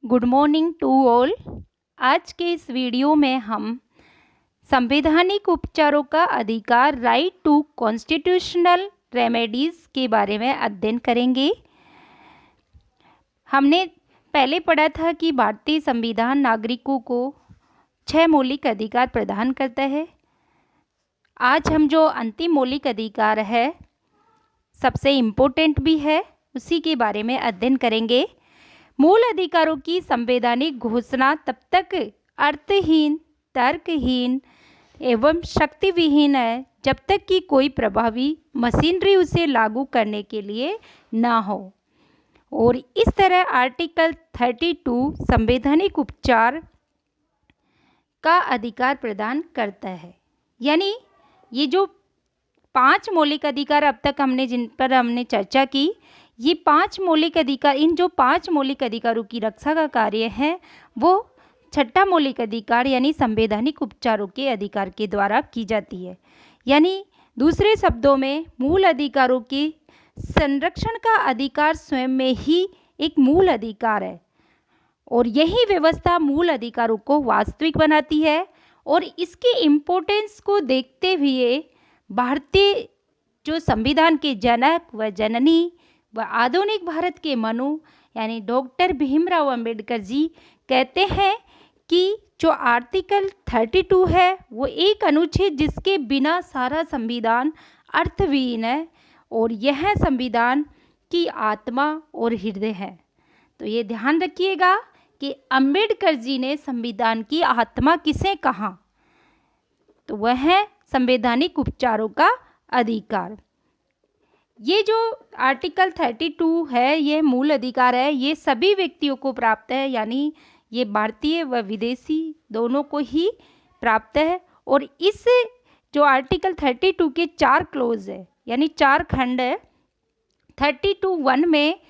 Good morning to all. आज के इस वीडियो में हम संवैधानिक उपचारों का अधिकार राइट टू कॉन्स्टिट्यूशनल रेमेडीज़ के बारे में अध्ययन करेंगे। हमने पहले पढ़ा था कि भारतीय संविधान नागरिकों को 6 मौलिक अधिकार प्रदान करता है। आज हम जो अंतिम मौलिक अधिकार है, सबसे इम्पोर्टेंट भी है, उसी के बारे में अध्ययन करेंगे। मूल अधिकारों की संवैधानिक घोषणा तब तक अर्थहीन, तर्कहीन एवं शक्तिविहीन है जब तक कि कोई प्रभावी मशीनरी उसे लागू करने के लिए ना हो। और इस तरह आर्टिकल 32 संवैधानिक उपचार का अधिकार प्रदान करता है। यानी ये जो 5 मौलिक अधिकार अब तक जिन पर हमने चर्चा की, ये 5 मौलिक अधिकार, इन जो 5 मौलिक अधिकारों की रक्षा का कार्य है वो छठा मौलिक अधिकार यानी संवैधानिक उपचारों के अधिकार के द्वारा की जाती है। यानी दूसरे शब्दों में मूल अधिकारों के संरक्षण का अधिकार स्वयं में ही एक मूल अधिकार है और यही व्यवस्था मूल अधिकारों को वास्तविक बनाती है। और इसके इम्पोर्टेंस को देखते हुए भारतीय जो संविधान के जनक व जननी व आधुनिक भारत के मनु यानी डॉक्टर भीमराव अंबेडकर जी कहते हैं कि जो आर्टिकल 32 है वो एक अनुच्छेद जिसके बिना सारा संविधान अर्थहीन है और यह संविधान की आत्मा और हृदय है। तो ये ध्यान रखिएगा कि अंबेडकर जी ने संविधान की आत्मा किसे कहा, तो वह है संवैधानिक उपचारों का अधिकार। ये जो आर्टिकल 32 है, ये मूल अधिकार है, ये सभी व्यक्तियों को प्राप्त है, यानी ये भारतीय व विदेशी दोनों को ही प्राप्त है। और इस जो आर्टिकल 32 के 4 क्लोज है यानी 4 खंड है। 32(1) में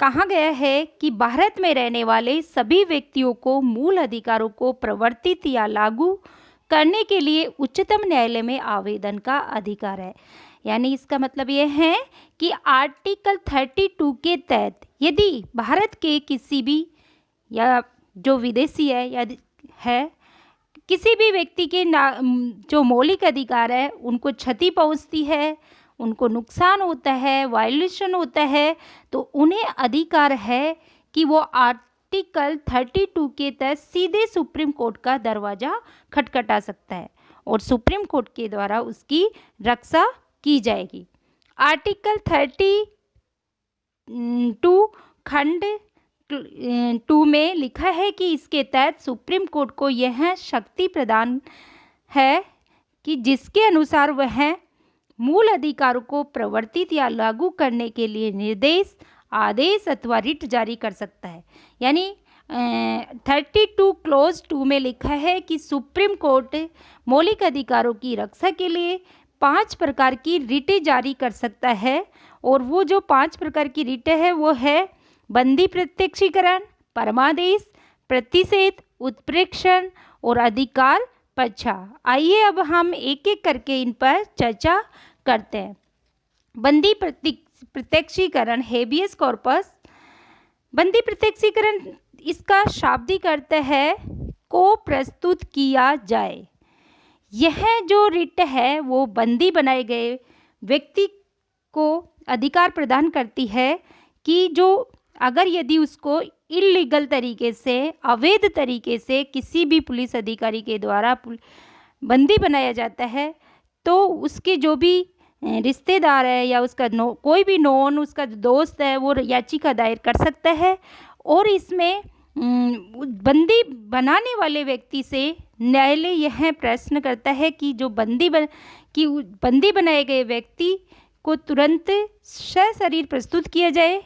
कहा गया है कि भारत में रहने वाले सभी व्यक्तियों को मूल अधिकारों को प्रवर्तित या लागू करने के लिए उच्चतम न्यायालय में आवेदन का अधिकार है। यानी इसका मतलब यह है कि आर्टिकल 32 के तहत यदि भारत के किसी भी या जो विदेशी है या किसी भी व्यक्ति के जो मौलिक अधिकार है उनको क्षति पहुंचती है, उनको नुकसान होता है, वायलेशन होता है, तो उन्हें अधिकार है कि वो आर्टिकल 32 के तहत सीधे सुप्रीम कोर्ट का दरवाज़ा खटखटा सकता है और सुप्रीम कोर्ट के द्वारा उसकी रक्षा की जाएगी। आर्टिकल 32 खंड 2 में लिखा है कि इसके तहत सुप्रीम कोर्ट को यह शक्ति प्रदान है कि जिसके अनुसार वह मूल अधिकारों को प्रवर्तित या लागू करने के लिए निर्देश, आदेश अथवा रिट जारी कर सकता है। यानी 32 क्लोज 2 में लिखा है कि सुप्रीम कोर्ट मौलिक अधिकारों की रक्षा के लिए 5 प्रकार की रिटें जारी कर सकता है। और वो जो 5 प्रकार की रिटें है वो है बंदी प्रत्यक्षीकरण, परमादेश, प्रतिषेध, उत्प्रेक्षण और अधिकार पक्षा। आइए अब हम एक एक करके इन पर चर्चा करते हैं। बंदी प्रत्यक्षीकरण, हेबियस कॉर्पस। बंदी प्रत्यक्षीकरण इसका शाब्दिक अर्थ है को प्रस्तुत किया जाए। यह जो रिट है वो बंदी बनाए गए व्यक्ति को अधिकार प्रदान करती है कि जो अगर यदि उसको इल्लीगल तरीके से, अवैध तरीके से किसी भी पुलिस अधिकारी के द्वारा बंदी बनाया जाता है तो उसके जो भी रिश्तेदार है या उसका कोई भी नॉन उसका दोस्त है वो याचिका दायर कर सकता है। और इसमें बंदी बनाने वाले व्यक्ति से न्यायालय यह प्रश्न करता है कि जो बंदी बनाए गए व्यक्ति को तुरंत सशरीर प्रस्तुत किया जाए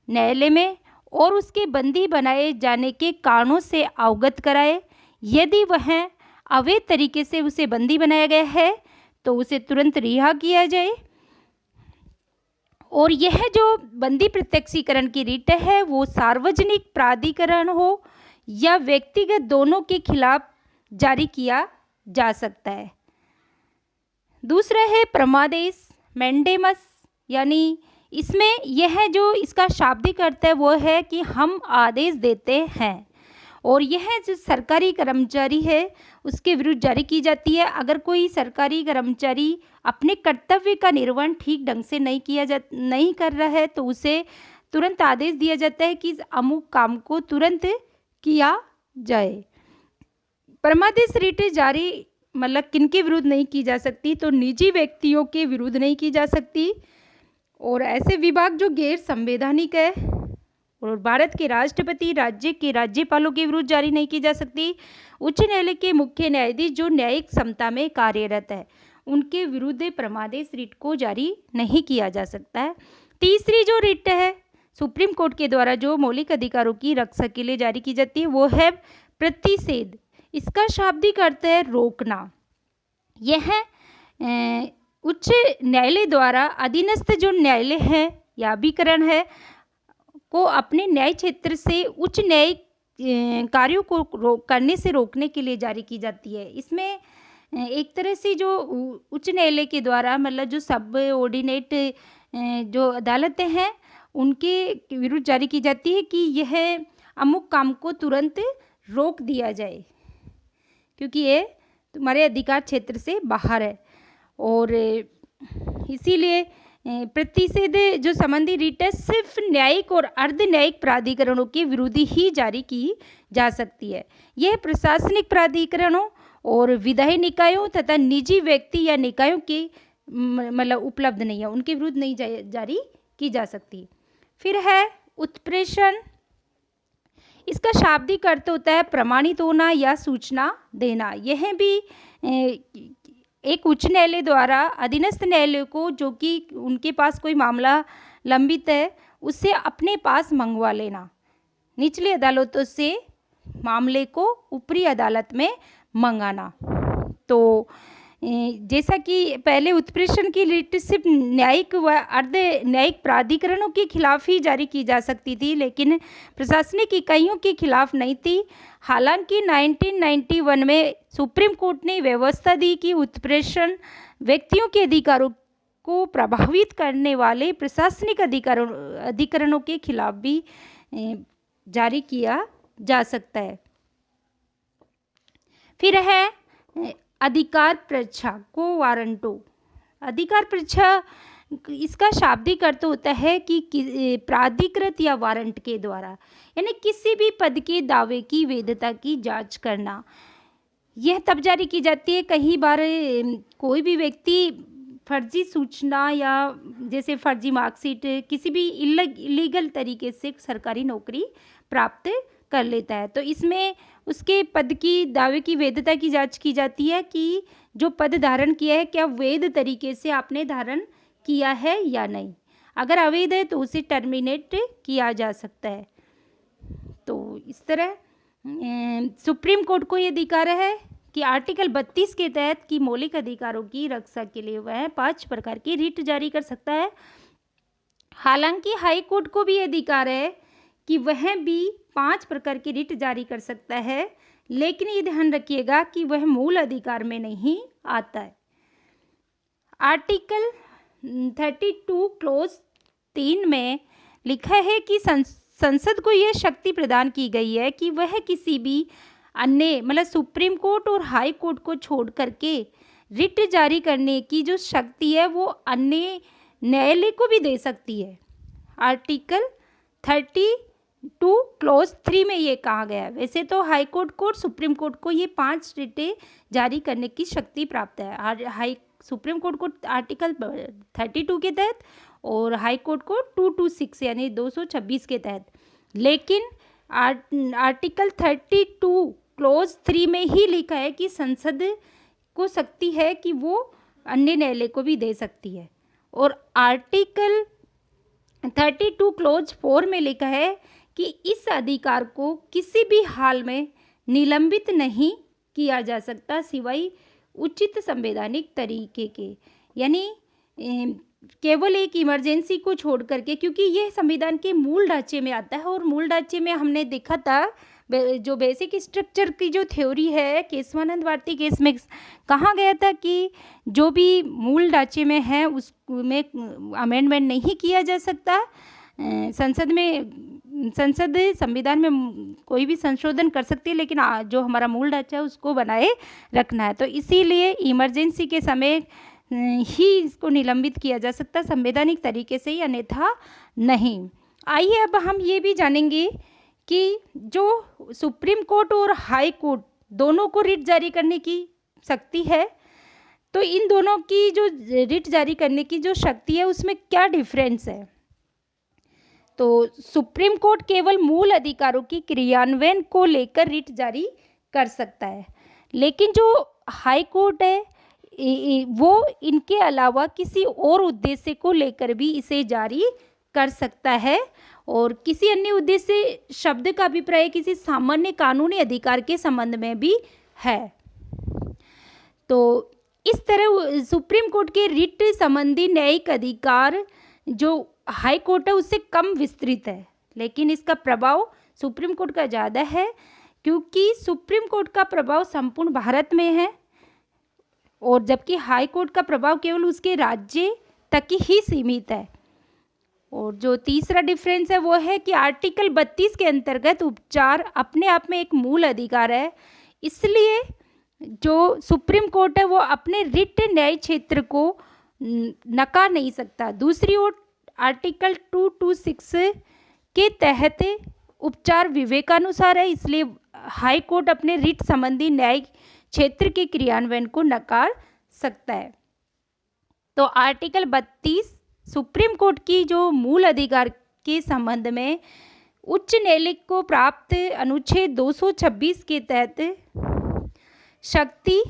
न्यायालय में और उसके बंदी बनाए जाने के कारणों से अवगत कराए। यदि वह अवैध तरीके से उसे बंदी बनाया गया है तो उसे तुरंत रिहा किया जाए। और यह जो बंदी प्रत्यक्षीकरण की रिट है वो सार्वजनिक प्राधिकरण हो या व्यक्तिगत, दोनों के खिलाफ जारी किया जा सकता है। दूसरा है प्रमादेश, मैंडेमस, यानी इसमें यह जो इसका शाब्दिक अर्थ है वो है कि हम आदेश देते हैं, और यह जो सरकारी कर्मचारी है उसके विरुद्ध जारी की जाती है। अगर कोई सरकारी कर्मचारी अपने कर्तव्य का निर्वहन ठीक ढंग से नहीं कर रहा है तो उसे तुरंत आदेश दिया जाता है कि इस अमुक काम को तुरंत किया जाए। परमादेश रिट जारी मतलब किनके विरुद्ध नहीं की जा सकती, तो निजी व्यक्तियों के विरुद्ध नहीं की जा सकती, और ऐसे विभाग जो गैर संवैधानिक है, और भारत के राष्ट्रपति, राज्य के राज्यपालों के विरुद्ध जारी नहीं की जा सकती। उच्च न्यायालय के मुख्य न्यायाधीश जो न्यायिक क्षमता में कार्यरत है उनके विरुद्ध परमादेश रिट को जारी नहीं किया जा सकता है। तीसरी जो रिट है सुप्रीम कोर्ट के द्वारा जो मौलिक अधिकारों की रक्षा के लिए जारी की जाती है वो है प्रतिषेध। इसका शाब्दिक अर्थ है रोकना। यह उच्च न्यायालय द्वारा अधीनस्थ जो न्यायालय है या अभिकरण है को अपने न्याय क्षेत्र से उच्च न्यायिक कार्यों को करने से रोकने के लिए जारी की जाती है। इसमें एक तरह से जो उच्च न्यायालय के द्वारा मतलब जो सब ऑर्डिनेट जो अदालतें हैं उनके विरुद्ध जारी की जाती है कि यह अमुक काम को तुरंत रोक दिया जाए क्योंकि ये तुम्हारे अधिकार क्षेत्र से बाहर है, और इसीलिए प्रतिषेध जो संबंधी रिट है सिर्फ न्यायिक और अर्ध न्यायिक प्राधिकरणों के विरुद्ध ही जारी की जा सकती है। यह प्रशासनिक प्राधिकरणों और विधायी निकायों तथा निजी व्यक्ति या निकायों के मतलब उपलब्ध नहीं है, उनके विरुद्ध नहीं जारी की जा सकती। फिर है उत्प्रेषण। इसका शाब्दिक अर्थ होता है प्रमाणित होना या सूचना देना। यह भी एक उच्च न्यायालय द्वारा अधीनस्थ न्यायालय को जो कि उनके पास कोई मामला लंबित है उससे अपने पास मंगवा लेना, निचली अदालतों से मामले को ऊपरी अदालत में मंगाना। तो जैसा कि पहले उत्प्रेषण की रिट सिर्फ न्यायिक व अर्ध न्यायिक प्राधिकरणों के खिलाफ ही जारी की जा सकती थी, लेकिन प्रशासनिक इकाइयों के खिलाफ नहीं थी। हालांकि 1991 में सुप्रीम कोर्ट ने व्यवस्था दी कि उत्प्रेषण व्यक्तियों के अधिकारों को प्रभावित करने वाले प्रशासनिक अधिकरणों के खिलाफ भी जारी किया जा सकता है। फिर है अधिकार परीक्षा को वारंटो। अधिकार परीक्षा इसका शाब्दिक अर्थ होता है कि प्राधिकृत या वारंट के द्वारा, यानी किसी भी पद के दावे की वैधता की जांच करना। यह तब जारी की जाती है कई बार कोई भी व्यक्ति फर्जी सूचना या जैसे फर्जी मार्कशीट किसी भी इलीगल तरीके से सरकारी नौकरी प्राप्त कर लेता है, तो इसमें उसके पद की दावे की वैधता की जांच की जाती है कि जो पद धारण किया है क्या वैध तरीके से आपने धारण किया है या नहीं। अगर अवैध है तो उसे टर्मिनेट किया जा सकता है। तो इस तरह सुप्रीम कोर्ट को ये अधिकार है कि आर्टिकल 32 के तहत की मौलिक अधिकारों की रक्षा के लिए वह 5 प्रकार की रिट जारी कर सकता है। हालांकि हाई कोर्ट को भी अधिकार है कि वह भी 5 प्रकार की रिट जारी कर सकता है, लेकिन ये ध्यान रखिएगा कि वह मूल अधिकार में नहीं आता है। आर्टिकल 32 क्लोज 3 में लिखा है कि संसद को यह शक्ति प्रदान की गई है कि वह किसी भी अन्य मतलब सुप्रीम कोर्ट और हाई कोर्ट को छोड़ करके रिट जारी करने की जो शक्ति है वो अन्य न्यायालय को भी दे सकती है। आर्टिकल 32 क्लोज 3 में ये कहा गया है। वैसे तो हाई कोर्ट को सुप्रीम कोर्ट को ये 5 रिटें जारी करने की शक्ति प्राप्त है। सुप्रीम कोर्ट को आर्टिकल 32 के तहत और हाई कोर्ट को 226 यानी 226 के तहत, लेकिन आर्टिकल 32 क्लोज 3 में ही लिखा है कि संसद को शक्ति है कि वो अन्य न्यायालय को भी दे सकती है। और आर्टिकल 32 क्लोज 4 में लिखा है कि इस अधिकार को किसी भी हाल में निलंबित नहीं किया जा सकता सिवाय उचित संवैधानिक तरीके के, यानी केवल एक इमरजेंसी को छोड़ करके, क्योंकि यह संविधान के मूल ढांचे में आता है। और मूल ढांचे में हमने देखा था जो बेसिक स्ट्रक्चर की जो थ्योरी है केशवानंद भारती केस में कहा गया था कि जो भी मूल ढांचे में है उसमें अमेंडमेंट नहीं किया जा सकता। संसद संविधान में कोई भी संशोधन कर सकती है, लेकिन जो हमारा मूल ढांचा है उसको बनाए रखना है। तो इसीलिए इमरजेंसी के समय ही इसको निलंबित किया जा सकता है संवैधानिक तरीके से ही, अन्यथा नहीं। आइए अब हम ये भी जानेंगे कि जो सुप्रीम कोर्ट और हाई कोर्ट दोनों को रिट जारी करने की शक्ति है, तो इन दोनों की जो रिट जारी करने की जो शक्ति है उसमें क्या डिफरेंस है। तो सुप्रीम कोर्ट केवल मूल अधिकारों की क्रियान्वयन को लेकर रिट जारी कर सकता है, लेकिन जो हाई कोर्ट है वो इनके अलावा किसी और उद्देश्य को लेकर भी इसे जारी कर सकता है, और किसी अन्य उद्देश्य शब्द का अभिप्राय किसी सामान्य कानूनी अधिकार के संबंध में भी है। तो इस तरह सुप्रीम कोर्ट के रिट संबंधी न्यायिक अधिकार जो हाई कोर्ट है उससे कम विस्तृत है, लेकिन इसका प्रभाव सुप्रीम कोर्ट का ज़्यादा है, क्योंकि सुप्रीम कोर्ट का प्रभाव संपूर्ण भारत में है और जबकि हाई कोर्ट का प्रभाव केवल उसके राज्य तक ही सीमित है। और जो तीसरा डिफरेंस है वो है कि आर्टिकल 32 के अंतर्गत उपचार अपने आप में एक मूल अधिकार है, इसलिए जो सुप्रीम कोर्ट है वो अपने रिट न्याय क्षेत्र को नकार नहीं सकता। दूसरी ओर आर्टिकल 226 के तहत उपचार विवेकानुसार है, इसलिए हाई कोर्ट अपने रिट संबंधी न्याय क्षेत्र के क्रियान्वयन को नकार सकता है। तो आर्टिकल 32 सुप्रीम कोर्ट की जो मूल अधिकार के संबंध में उच्च न्यायालय को प्राप्त अनुच्छेद 226 के तहत शक्ति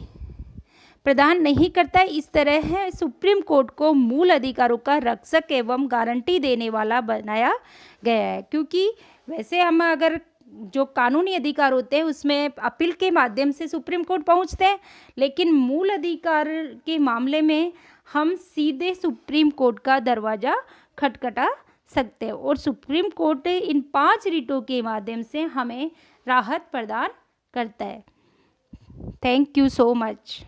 प्रदान नहीं करता है। इस तरह है सुप्रीम कोर्ट को मूल अधिकारों का रक्षक एवं गारंटी देने वाला बनाया गया है, क्योंकि वैसे हम अगर जो कानूनी अधिकार होते हैं उसमें अपील के माध्यम से सुप्रीम कोर्ट पहुंचते हैं, लेकिन मूल अधिकार के मामले में हम सीधे सुप्रीम कोर्ट का दरवाज़ा खटखटा सकते हैं, और सुप्रीम कोर्ट इन 5 रिटों के माध्यम से हमें राहत प्रदान करता है। Thank you so much.